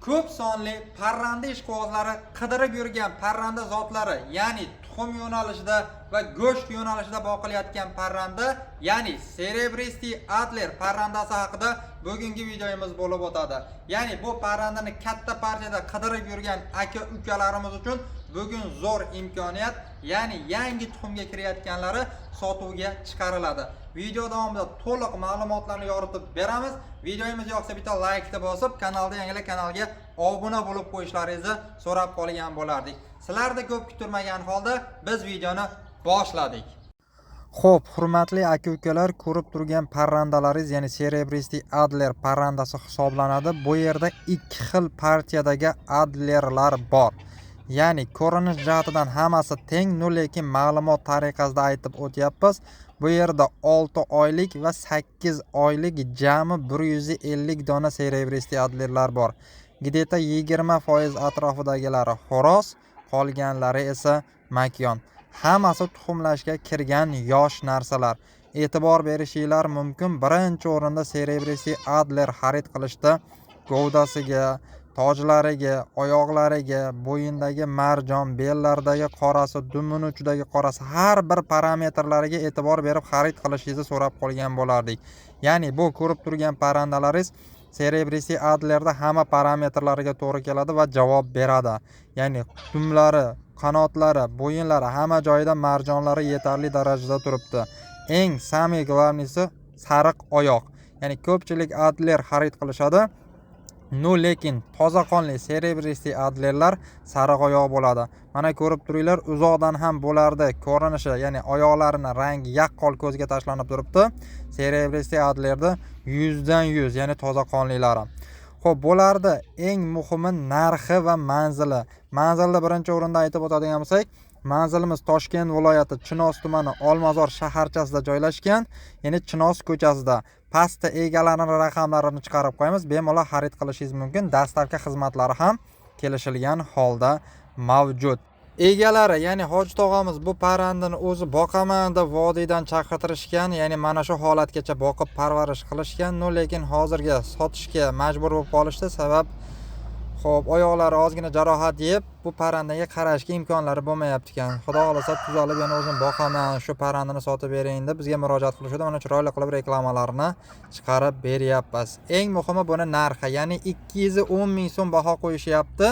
ko'p sonli parranda ishqibozlari qidirib yurgan parranda zotlari, ya'ni tuxum yo'nalishida va go'sht yo'nalishida boqilayotgan parranda, ya'ni Cerebristi Adler parrandasi haqida bugungi videomiz bo'lib o'tadi. Ya'ni bu parrandani katta partiyada qidirib yurgan aka-ukalarimiz uchun bugun zo'r imkoniyat, ya'ni yangi tuxumga kirayotganlari sotuvga chiqariladi. Video davomida to'liq ma'lumotlarni yoritib beramiz. Videomiz yoqsa bitta like bosib, kanalda yangilar kanalga obuna bo'lib qo'yishlaringizni so'rab qolgan bo'lardik. Sizlarda ko'p kutilmagan holda biz videoni boshladik. Xo'p, hurmatli aka-ukalar, ko'rib turgan parrandalaringiz, ya'ni Cerebristi Adler parrandasi hisoblanadi. Bu yerda ikki xil partiyadagi Adlerlar bor. Ya'ni ko'rinish jihatidan hammasi teng, lekin ma'lumot tariqasida aytib o'tyapmiz. Bu yerda 6 oylik va 8 oylik jami 150 dona Cerebristi Adlerlar bor. Gideta 20% atrofidagilari xo'roz, qolganlari esa makyon. Hammasi tuxumlashga kirgan yosh narsalar. E'tibor berishinglar mumkin. Birinchi o'rinda Cerebristi Adler xarid qilishda govdasiga, tojlariga, oyoqlariga, bo'yindagi marjon, bellardagi qorasi, dumini uchidagi qorasi, har bir parametrlariga e'tibor berib xarid qilishingizni so'rab qolgan bo'lardik. Ya'ni bu ko'rib turgan parrandalaringiz Cerebristi Adlerda hamma parametrlariga to'g'ri keladi va javob beradi. Ya'ni dumlari, qanotlari, bo'yinlari, hamma joyida marjonlari yetarli darajada turibdi. Eng samimiy glavnisi sariq oyoq. Ya'ni ko'pchilik Adler xarid qilishadi. Lekin toza qonli Cerebristi Adlerlar sariq oyoq bo'ladi. Mana ko'rib turinglar, uzoqdan ham bo'lardi ko'rinishi, ya'ni oyoqlarini rangi yaqqol ko'zga tashlanib turibdi. Cerebristi Adlerda 100 dan 100, ya'ni toza qonlilari. Xo'p, bo'lardi eng muhimi narxi va manzili. Manzilda birinchi o'rinda aytib o'tadigan bo'lsak, manzilimiz Toshkent viloyati Chinoz tumani Olmazor shaharchasida joylashgan, ya'ni Chinoz ko'chasida. Pastda egalarining raqamlarini chiqarib qo'yamiz, bemalol xarid qilishingiz mumkin. Dastavka xizmatlari ham kelishilgan holda mavjud. Egalari, ya'ni Hoji tog'amiz bu parrandani o'zi boqaman deb vodiydan chaqirtirishgan, ya'ni mana shu holatgacha boqib parvarish qilishgan, lekin hozirga sotishga majbur bo'lib qolishdi. Sabab xo'p, oyoqlari ozgina jarohat yeb, bu parrandaga qarashga imkonlari bo'lmayapti ekan. Xudo xolasa tuzalib yana o'zim boqaman, shu parrandani sotib bering deb bizga murojaat qilishdi. Mana chiroyli qilib reklamalarni chiqarib beryapmiz. Eng muhimi buni narxi, ya'ni 210 ming so'm baho qo'yishyapti.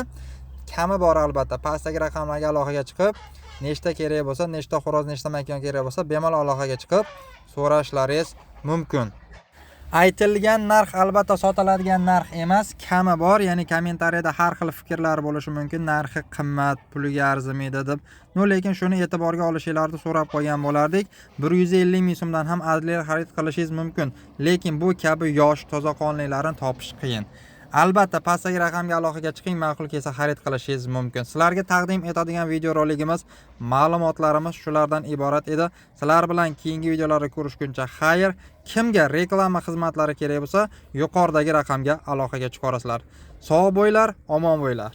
Kami bor albatta. Pastdagi raqamlarga aloqaga chiqib, nechta kerak bo'lsa, nechta xo'roz, nechta makon kerak bo'lsa, bemalol aloqaga chiqib so'rashlaringiz mumkin. Aytilgan narx albatta sotiladigan narx emas, kami bor, ya'ni kommentariyada har xil fikrlar bo'lishi mumkin. Narxi qimmat, puliga arzimaydi deb. Lekin shuni e'tiborga olishingizni so'rab qo'ygan bo'lardik. 150 ming so'mdan ham Adler xarid qilishingiz mumkin, lekin bu kabi yosh, toza qonlilarni topish qiyin. Albatta pastdagi raqamga aloqaga chiqing, ma'qul kelsa xarid qilishingiz mumkin. Sizlarga taqdim etadigan video roligimiz, ma'lumotlarimiz shulardan iborat edi. Sizlar bilan keyingi videolarni ko'rishguncha xayr. Kimga reklama xizmatlari kerak bo'lsa, yuqoridagi raqamga aloqaga chiqarasizlar. Sog' bo'linglar, omon bo'linglar.